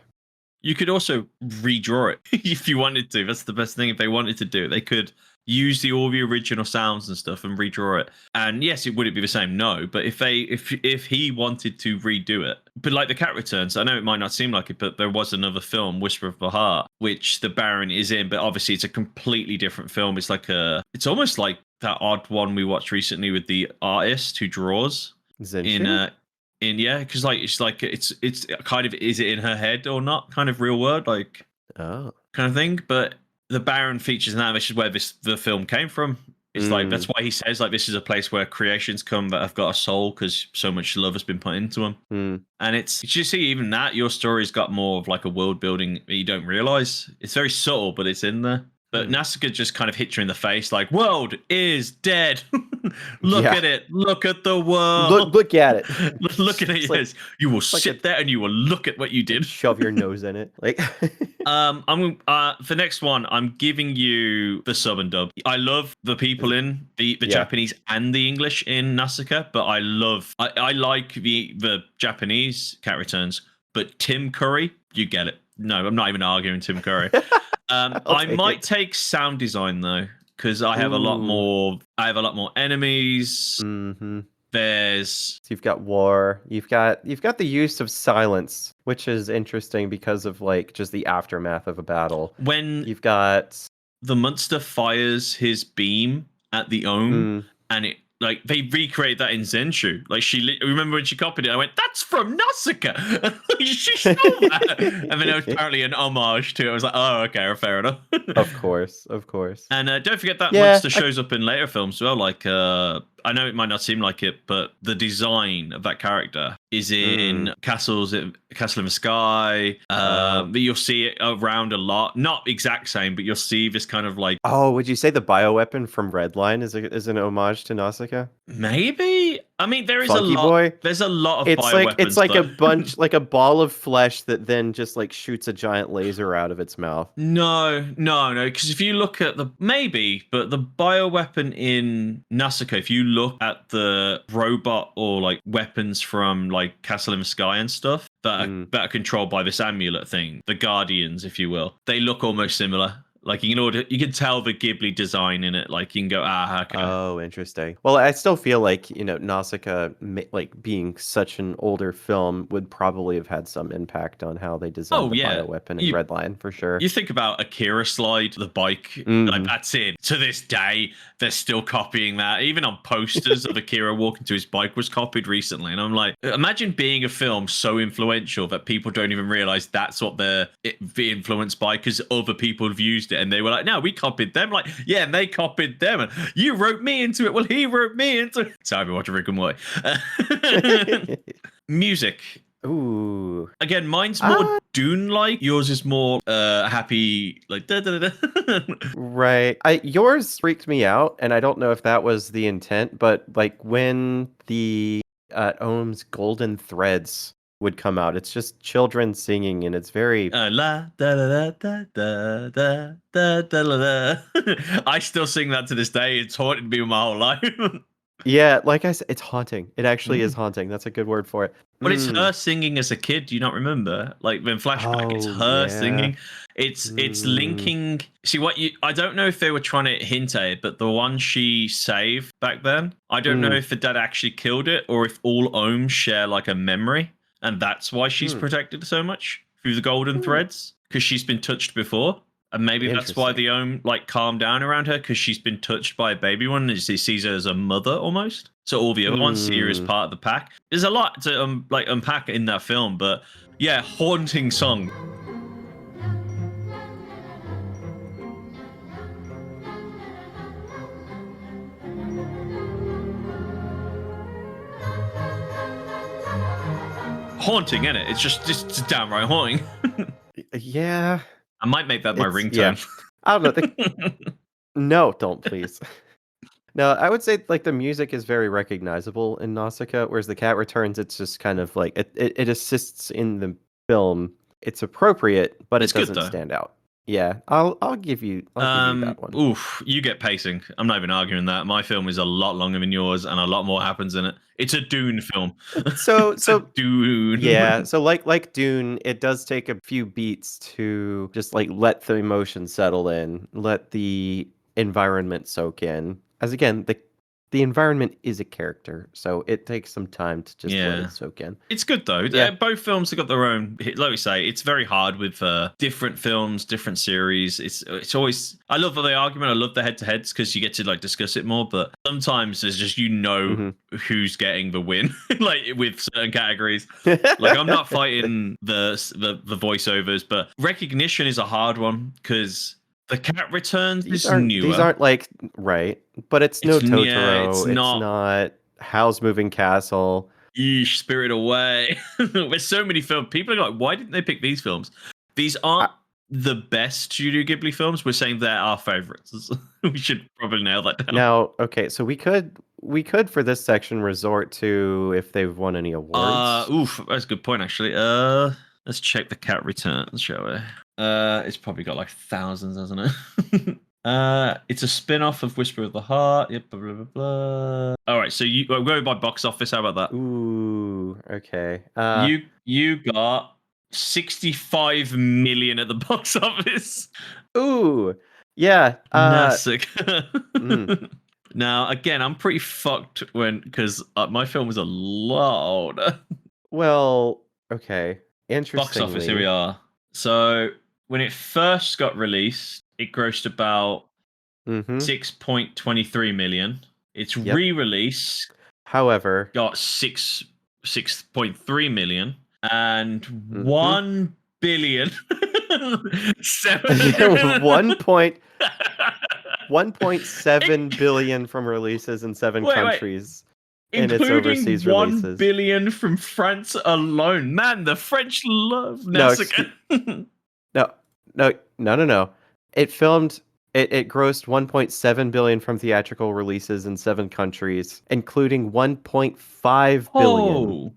You could also redraw it if you wanted to. That's the best thing. If they wanted to do it, they could use all the original sounds and stuff and redraw it. And yes, would it be the same? No. But if he wanted to redo it, but like The Cat Returns, I know it might not seem like it, but there was another film, Whisper of the Heart, which the Baron is in, but obviously it's a completely different film. It's almost like that odd one we watched recently with the artist who draws Zenshu? Because like it's kind of, is it in her head or not, kind of real world, like kind of thing. But the Baron features in that, which is where the film came from. It's like, that's why he says like, this is a place where creations come that have got a soul, because so much love has been put into them. And it's, you see, even that, your story's got more of like a world building that you don't realize. It's very subtle, but it's in there. But Nausicaa just kind of hits you in the face, like, world is dead. Look at it. Look at the world. Look at it. Look at it. Yes. You will sit there and you will look at what you did. Shove your nose in it. Like, for next one, I'm giving you the sub and dub. I love the people in the Japanese and the English in Nausicaa, but I like the Japanese Cat Returns. But Tim Curry, you get it. No, I'm not even arguing Tim Curry. I might take sound design though, because I have a lot more. I have a lot more enemies. Mm-hmm. There's So you've got war. You've got the use of silence, which is interesting because of like just the aftermath of a battle. When You've got the monster fires his beam at the Ohm, and it like they recreate that in Zenshu. Like remember when she copied it? I went, "That's from Nausicaa." She stole that, and then it was apparently an homage to it. I was like, "Oh, okay, fair enough." Of course. And don't forget that monster shows up in later films as well. Like, I know it might not seem like it, but the design of that character is in Castle in the Sky. You'll see it around a lot. Not exact same, but you'll see this kind of like. Oh, would you say the bioweapon from Redline is an homage to Nausicaa? Maybe. I mean, there is Funky a lot. Boy? There's a lot of It's bioweapons. Like a bunch, like a ball of flesh that then just like shoots a giant laser out of its mouth. No. Because if you look at the but the bioweapon in Nausicaa, if you look at the robot or like weapons from like Castle in the Sky and stuff that are controlled by this amulet thing, the Guardians, if you will, they look almost similar. Like you can tell the Ghibli design in it. Like you can go, okay. Oh, interesting. Well, I still feel like Nausicaa, like being such an older film, would probably have had some impact on how they designed the bioweapon in Redline for sure. You think about Akira Slide, the bike, like that's it. To this day, they're still copying that. Even on posters of Akira walking to his bike was copied recently, and I'm like, imagine being a film so influential that people don't even realize that's what they're influenced by because other people have used it, and they were like, no, we copied them. Like, yeah, and they copied them, and you wrote me into it. Well, he wrote me into it. Sorry, I've been watching Rick and Morty. Music. Ooh. Again, mine's more Dune-like. Yours is more happy, like da da da. Right. Yours freaked me out, and I don't know if that was the intent, but like when the Ohm's Golden Threads would come out, it's just children singing, and it's very La da da da da da da da da. I still sing that to this day. It's haunted me my whole life. Yeah, like I said, it's haunting. It actually is haunting. That's a good word for it. But it's her singing as a kid. Do you not remember? Like when flashback, it's her singing. It's linking. See I don't know if they were trying to hint at it, but the one she saved back then, I don't know if the dad actually killed it or if all Ohms share like a memory, and that's why she's protected so much through the golden threads because she's been touched before. And maybe that's why the Ohm like calmed down around her because she's been touched by a baby one and she sees her as a mother almost. So all the other ones see her as part of the pack. There's a lot to unpack in that film, but yeah, haunting song. Haunting, isn't it? It's just downright haunting. Yeah. I might make that my ringtone. Yeah. I don't know. No, don't please. No, I would say like the music is very recognizable in Nausicaa, whereas the Cat Returns, it's just kind of like it assists in the film. It's appropriate, but it doesn't stand out. Yeah, I'll give you that one. Oof, you get pacing. I'm not even arguing that. My film is a lot longer than yours, and a lot more happens in it. It's a Dune film. So Dune. Yeah, so like Dune, it does take a few beats to just like let the emotion settle in, let the environment soak in. As again, the environment is a character, so it takes some time to just let it soak in. It's good though. Yeah. Both films have got their own. Like we say, it's very hard with different films, different series. It's always. I love the argument. I love the head-to-heads because you get to like discuss it more. But sometimes there's just who's getting the win, like with certain categories. Like I'm not fighting the voiceovers, but recognition is a hard one because. The Cat Returns is newer. These aren't like right, but it's no Totoro. It's not Howl's Moving Castle. Yeesh, Spirit Away. There's so many films. People are like, why didn't they pick these films? These aren't the best Studio Ghibli films. We're saying they're our favorites. We should probably nail that down. Now, okay, so we could for this section resort to if they've won any awards. That's a good point actually. Let's check the Cat Returns, shall we? It's probably got like thousands, hasn't it? It's a spin-off of Whisper of the Heart. Yep, blah, blah, blah, blah. All right, so we'll go by box office. How about that? Ooh, okay. You got $65 million at the box office. Ooh, yeah. Nassik. Now, again, I'm pretty fucked because my film was a lot older. Well, okay. Box office, here Interestingly, we are. So, when it first got released, it grossed about 6.23 million. Its Yep. re-release, however, got 6.3 million and 1 billion. 1.7 billion from releases in 7 countries. In its Including overseas 1 releases. billion from France alone. Man, the French love Nassik. No. It filmed. It grossed 1.7 billion from theatrical releases in 7 countries, including 1.5 billion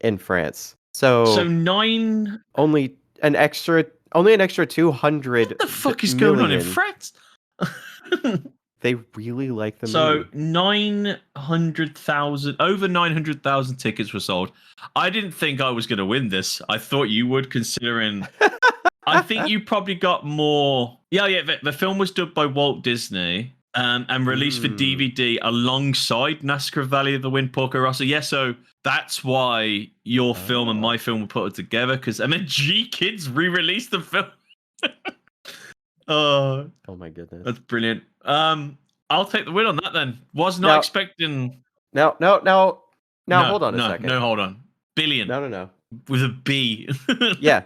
in France. So 9. Only an extra 200. What the fuck is going on in France? They really like the movie. So 900,000, over 900,000 tickets were sold. I didn't think I was going to win this. I thought you would, considering. I think you probably got more. Yeah. The film was dubbed by Walt Disney and released for DVD alongside Massacre Valley of the Wind, Porco Rosso. Yeah, so that's why your film and my film were put together, because G Kids re-released the film. Oh my goodness, that's brilliant. I'll take the win on that then. Was not expecting. No. Hold on a second. No, hold on. Billion. No. With a B. Yeah.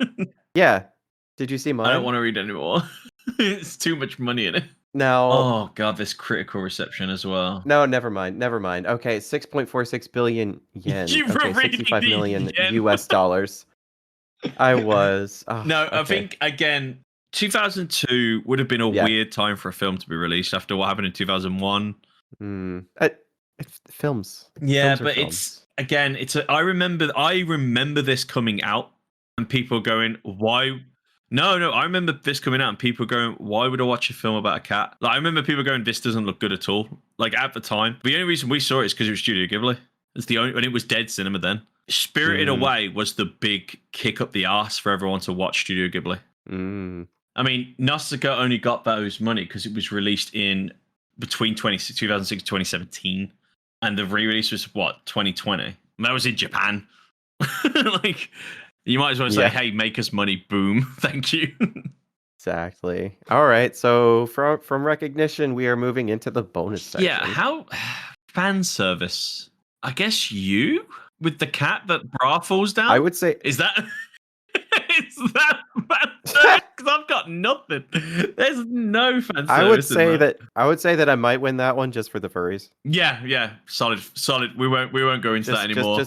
Did you see mine? I don't want to read anymore. It's too much money in it. Now. Oh god, this critical reception as well. No, never mind. Okay, 6.46 billion yen. You okay, 65 million US dollars. I was. I think again. 2002 would have been a weird time for a film to be released after what happened in 2001. Films. Yeah, but it's again, I remember this coming out and people going, why? No, I remember this coming out and people going, why would I watch a film about a cat? Like, I remember people going, this doesn't look good at all. Like, at the time. The only reason we saw it is because it was Studio Ghibli. It's the only, and it was dead cinema then. Spirited Away was the big kick up the arse for everyone to watch Studio Ghibli. I mean, Nausicaa only got those money because it was released in between 2006 and 2017. And the re-release was, 2020? And that was in Japan. Like, you might as well say, hey, make us money. Boom. Thank you. Exactly. All right. So from recognition, we are moving into the bonus section. Yeah. How fan service? I guess you with the cat that bra falls down. I would say, is that because I've got nothing. There's no fan service. I would say that I might win that one just for the furries. Yeah. Solid. We won't go into that anymore.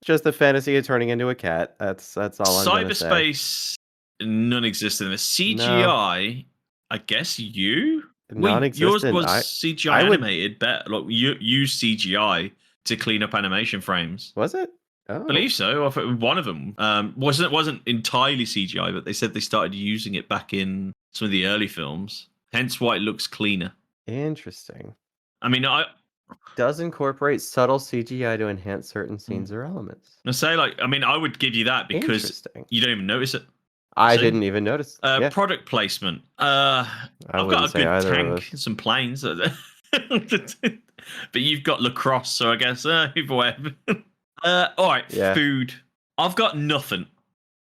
Just the fantasy of turning into a cat. That's all I'm gonna say. Cyberspace, non-existent. CGI, I guess yours was CGI animated. Look, you use CGI to clean up animation frames. Was it? Oh. I believe so. One of them wasn't entirely CGI, but they said they started using it back in some of the early films. Hence why it looks cleaner. Interesting. I mean, does incorporate subtle CGI to enhance certain scenes or elements. I say, I would give you that because you don't even notice it. I didn't even notice. Product placement. I've got a good tank and some planes. But you've got lacrosse, so I guess either way. All right, food. I've got nothing.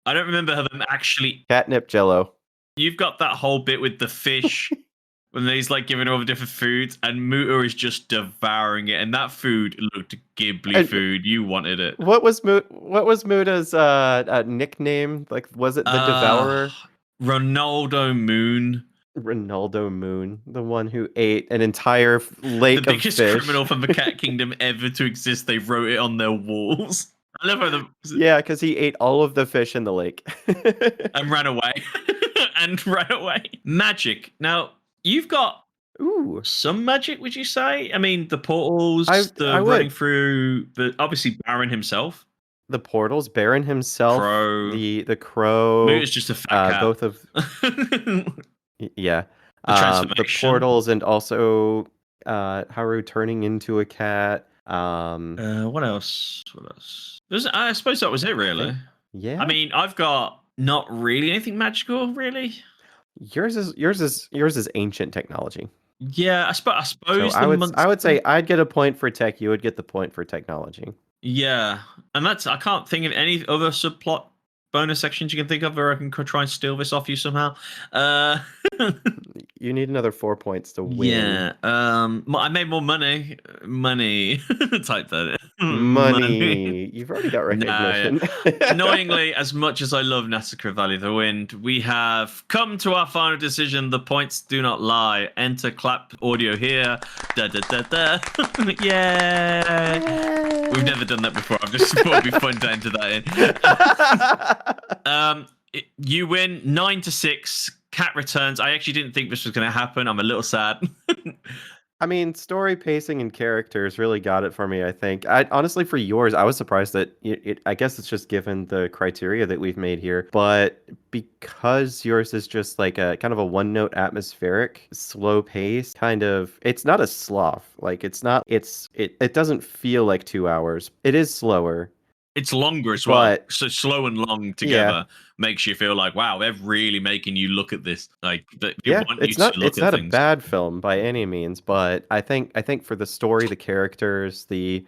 I don't remember them actually. Catnip Jello. You've got that whole bit with the fish when he's giving all the different foods, and Muta is just devouring it. And that food looked Ghibli food. You wanted it. What was Muta's nickname? Was it the Devourer? Ronaldo Moon. Ronaldo Moon, the one who ate an entire lake of fish. The biggest criminal from the cat kingdom ever to exist. They wrote it on their walls. I love how yeah, because he ate all of the fish in the lake and ran away. Magic. Now you've got some magic. Would you say? I mean, the portals, running through. Obviously Baron himself. The portals, Baron himself, the crow. Maybe it's just a fat cat. Both of. Yeah, the portals, and also Haru turning into a cat. What else? I suppose that was it, really. Yeah. I mean, I've got not really anything magical, really. Yours is ancient technology. Yeah, I suppose. So I would say I'd get a point for tech. You would get the point for technology. Yeah, and I can't think of any other subplot bonus sections you can think of where I can try and steal this off you somehow. You need another 4 points to win. Yeah. I made more money. Money. Type that in. Money. You've already got recognition. Annoyingly, as much as I love Massacre Valley of the Wind, we have come to our final decision. The points do not lie. Enter clap audio here. Da da da da. Yay! We've never done that before. I just thought it'd be fun to enter that in. You win 9-6. Cat returns. I actually didn't think this was going to happen. I'm a little sad. I mean, story pacing and characters really got it for me, I think. Honestly, for yours, I was surprised that I guess it's just given the criteria that we've made here, but because yours is just like a kind of a one-note atmospheric, slow pace, kind of, it's not a sloth. Like it doesn't feel like 2 hours. It is slower. It's longer as well. So slow and long together makes you feel like, wow, they're really making you look at this. Like, it's not a bad film by any means, but I think for the story, the characters, the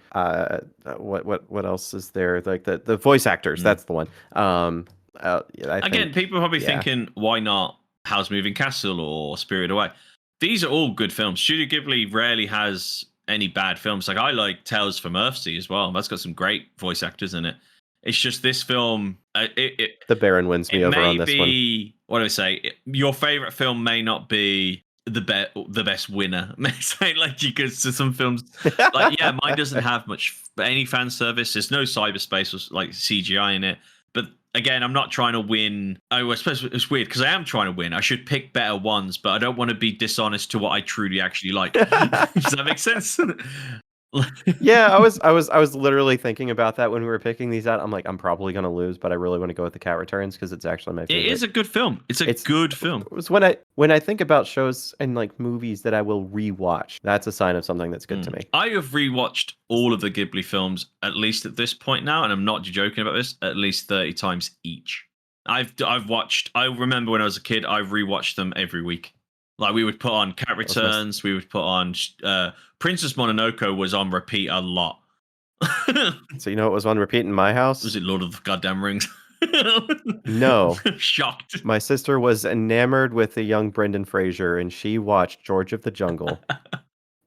what else is there? Like the voice actors, that's the one. People are probably thinking, why not Howl's Moving Castle or Spirited Away? These are all good films. Studio Ghibli rarely has any bad films. Like I like Tales from Earthsea as well. That's got some great voice actors in it. It's just this film. The Baron wins me over on this one. What do I say? Your favorite film may not be the best winner. May say like because to some films, like mine doesn't have much any fan service. There's no cyberspace or like CGI in it. But again, I'm not trying to win. I suppose it's weird because I am trying to win. I should pick better ones, but I don't want to be dishonest to what I truly actually like. Does that make sense? Yeah, I was literally thinking about that when we were picking these out. I'm like, I'm probably gonna lose, but I really want to go with the Cat Returns because it's actually my favorite. It is a good film. It's a good film. It's when I think about shows and like movies that I will rewatch, that's a sign of something that's good to me. I have rewatched all of the Ghibli films at least at this point now, and I'm not joking about this, at least 30 times each. I've watched. I remember when I was a kid, I rewatched them every week. Like we would put on Cat Returns, we would put on Princess Mononoke was on repeat a lot. So you know what was on repeat in my house? Was it Lord of the Goddamn Rings? No. Shocked. My sister was enamored with the young Brendan Fraser, and she watched George of the Jungle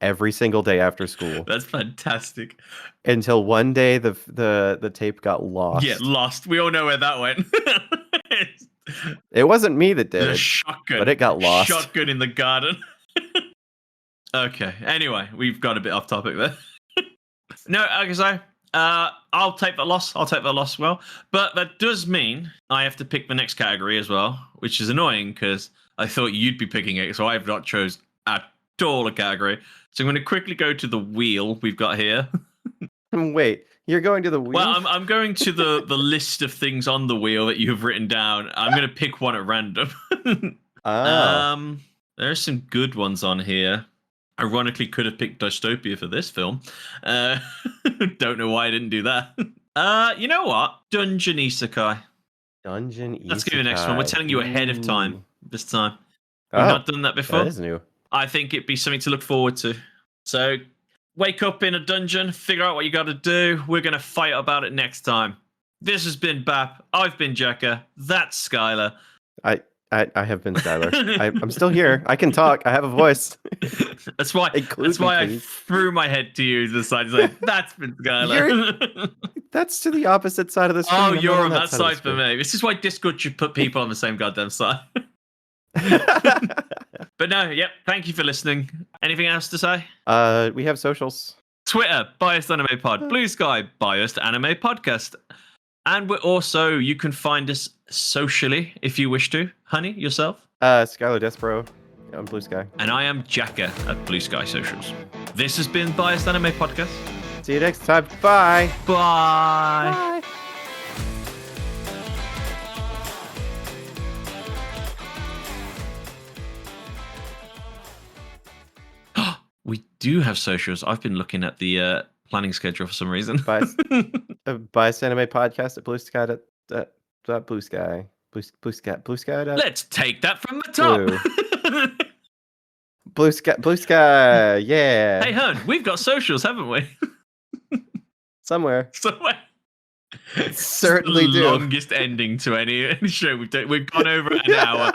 every single day after school. That's fantastic. Until one day the tape got lost. Yeah, lost. We all know where that went. It wasn't me that did it, shotgun, but it got lost. Shotgun in the garden. Okay. Anyway, we've got a bit off topic there. No, like I say, I'll take that loss. I'll take that loss as well. But that does mean I have to pick the next category as well, which is annoying because I thought you'd be picking it, so I've not chose at all a category. So I'm going to quickly go to the wheel we've got here. Wait. You're going to the wheel? Well, I'm going to the list of things on the wheel that you have written down. I'm going to pick one at random. There are some good ones on here. Ironically, could have picked Dystopia for this film. Don't know why I didn't do that. You know what? Dungeon Isekai. Dungeon Isekai. Let's go to the next one. We're telling you ahead of time this time. We've not done that before. That is new. I think it'd be something to look forward to. So wake up in a dungeon, figure out what you got to do. We're going to fight about it next time. This has been B.A.P. I've been Jaka. That's Skylar. I have been Skylar. I'm still here. I can talk. I have a voice. That's why I threw my head to you to the side. Like, that's been Skylar. That's to the opposite side of the screen. Oh, you're on that side for me. This is why Discord should put people on the same goddamn side. But no, thank you for listening. Anything else to say? We have socials. Twitter, Biased Anime Pod. BluSky, Biased Anime Podcast. And you can find us socially if you wish to. Honey, yourself? Skylar Despero on BluSky. And I am Jaka at BluSky Socials. This has been Biased Anime Podcast. See you next time. Bye. Bye. Bye. We do have socials. I've been looking at the planning schedule for some reason. Biased Anime Podcast at BluSky. That BluSky. BluSky. Let's take that from the top. BluSky. Yeah. Hey, Hun, we've got socials, haven't we? Somewhere. Certainly Certainly the do. longest ending to any show we've done. We've gone over an hour.